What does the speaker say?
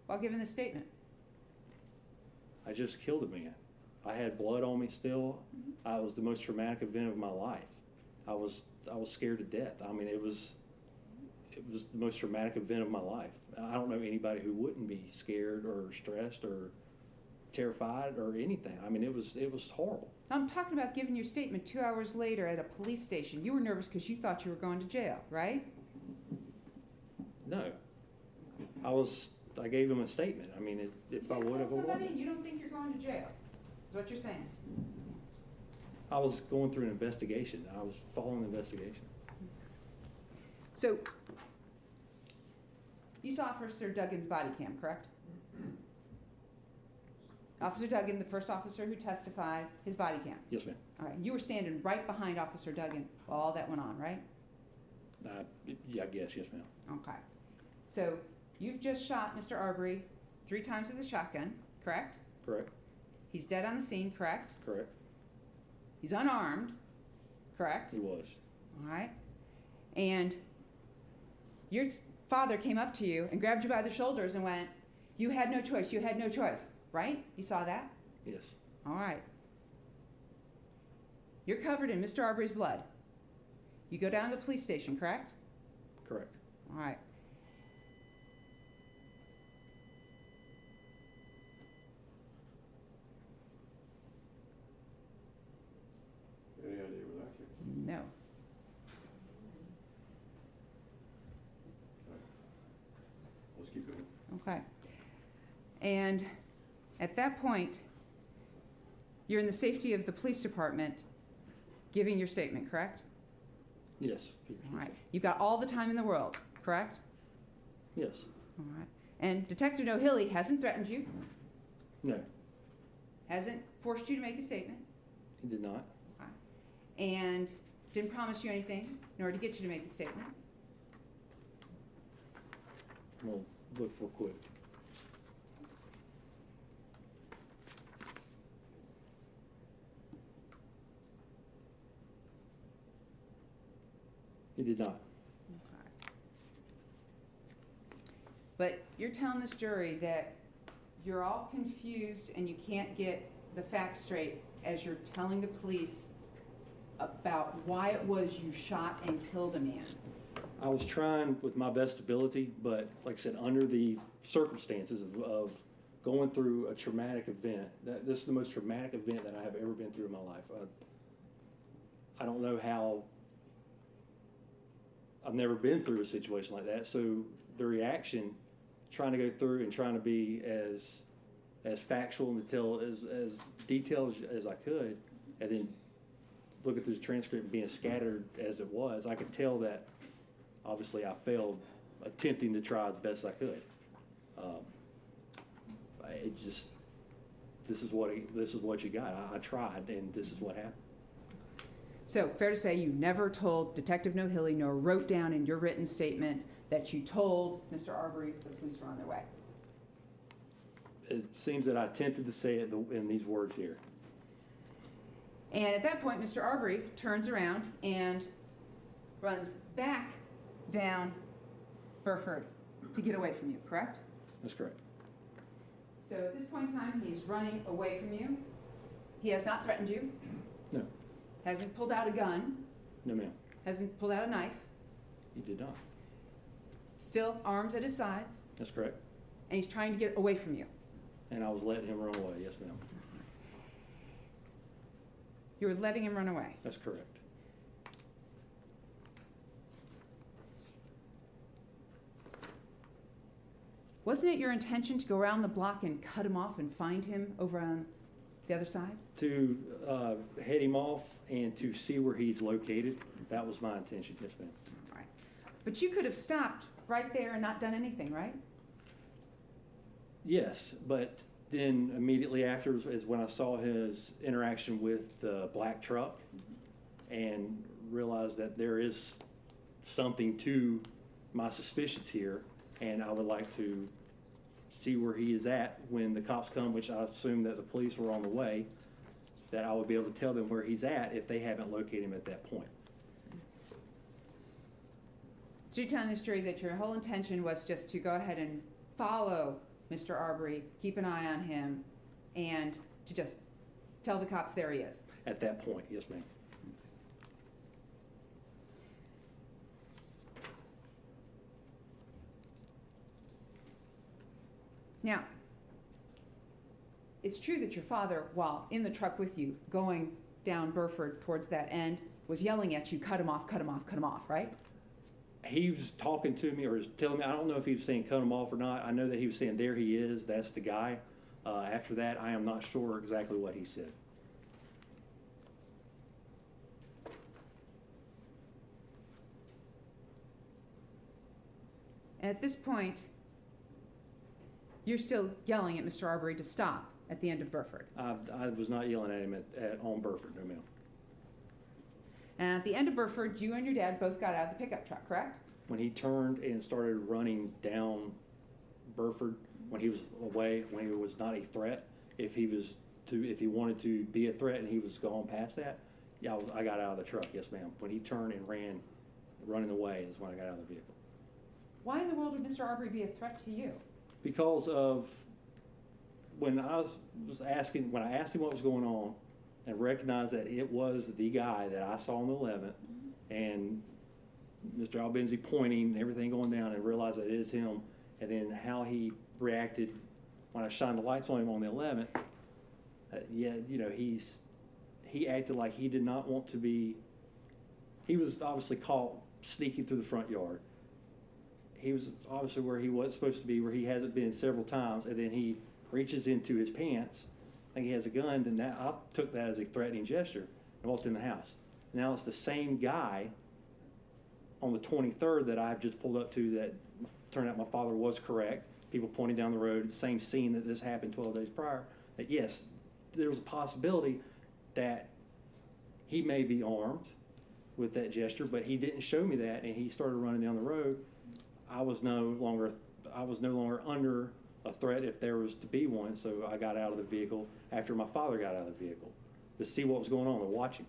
while giving this statement? I just killed a man. I had blood on me still. It was the most traumatic event of my life. I was scared to death. I mean, it was the most traumatic event of my life. I don't know anybody who wouldn't be scared or stressed or terrified or anything. I mean, it was horrible. I'm talking about giving your statement 2 hours later at a police station. You were nervous because you thought you were going to jail, right? No, I gave him a statement. I mean, if I would have, somebody and you don't think you're going to jail, is what you're saying. I was going through an investigation. I was following the investigation. So, you saw Officer Duggan's body cam, correct? Officer Duggan, the first officer who testified, his body cam. Yes, ma'am. All right. You were standing right behind Officer Duggan while all that went on, right? Yeah, I guess. Yes, ma'am. Okay. So, you've just shot Mr. Arbery 3 times with a shotgun, correct? Correct. He's dead on the scene, correct? Correct. He's unarmed, correct? He was. All right. And your father came up to you and grabbed you by the shoulders and went, "You had no choice, you had no choice," right? You saw that? Yes. All right. You're covered in Mr. Arbery's blood. You go down to the police station, correct? Correct. All right. Any idea where that came from? No. Okay. Let's keep going. Okay. And at that point, you're in the safety of the police department giving your statement, correct? Yes. All right. You've got all the time in the world, correct? Yes. All right. And Detective Nohilly hasn't threatened you, No, hasn't forced you to make a statement, he did not. okay, and didn't promise you anything in order to get you to make the statement. We'll look real quick. He did not. Okay. But you're telling this jury that you're all confused and you can't get the facts straight as you're telling the police about why it was you shot and killed a man. I was trying with my best ability, but like I said, under the circumstances of going through a traumatic event, this is the most traumatic event that I have ever been through in my life. I don't know how. I've never been through a situation like that, so the reaction, trying to go through and trying to be as factual and as detailed as I could, and then look at the transcript being scattered as it was, I could tell that obviously I failed attempting to try as best I could. This is what you got. I tried, and this is what happened. So, fair to say you never told Detective Nohilly nor wrote down in your written statement that you told Mr. Arbery the police were on their way. It seems that I attempted to say it in these words here. And at that point, Mr. Arbery turns around and runs back down Burford to get away from you, correct? That's correct. So at this point in time, he's running away from you. He has not threatened you. No. Hasn't pulled out a gun. No, ma'am. Hasn't pulled out a knife. He did not. Still arms at his sides. That's correct. And he's trying to get away from you. And I was letting him run away. Yes, ma'am. You were letting him run away. That's correct. Wasn't it your intention to go around the block and cut him off and find him over on the other side? To head him off and to see where he's located. That was my intention. Yes, ma'am. All right. But you could have stopped right there and not done anything, right? Yes, but then immediately after is when I saw his interaction with the black truck and realized that there is something to my suspicions here, and I would like to see where he is at when the cops come, which I assume that the police were on the way, that I would be able to tell them where he's at if they haven't located him at that point. So you're telling this jury that your whole intention was just to go ahead and follow Mr. Arbery, keep an eye on him, and to just tell the cops there he is. At that point, yes, ma'am. Now, it's true that your father, while in the truck with you, going down Burford towards that end, was yelling at you, cut him off, cut him off, cut him off, right? He was talking to me or was telling me, I don't know if he was saying cut him off or not. I know that he was saying there he is, that's the guy. After that, I am not sure exactly what he said. At this point, you're still yelling at Mr. Arbery to stop at the end of Burford. I was not yelling at him on Burford, no ma'am. And at the end of Burford, you and your dad both got out of the pickup truck, correct? When he turned and started running down Burford, when he was away, when he was not a threat, if he wanted to be a threat and he was going past that, yeah, I got out of the truck, yes ma'am. When he turned and running away is when I got out of the vehicle. Why in the world would Mr. Arbery be a threat to you? Because of when I asked him what was going on and recognized that it was the guy that I saw on the 11th and Mr. Albenzi pointing and everything going down and realized that it is him, and then how he reacted when I shined the lights on him on the 11th, he acted like he did not want to be, he was obviously caught sneaking through the front yard. He was obviously where he wasn't supposed to be, where he hasn't been several times, and then he reaches into his pants, like he has a gun, then I took that as a threatening gesture and walked in the house. Now it's the same guy on the 23rd that I've just pulled up to that turned out my father was correct. People pointing down the road, the same scene that this happened 12 days prior, that yes, there was a possibility that he may be armed with that gesture, but he didn't show me that, and he started running down the road. I was no longer under a threat if there was to be one, so I got out of the vehicle after my father got out of the vehicle to see what was going on and watch him.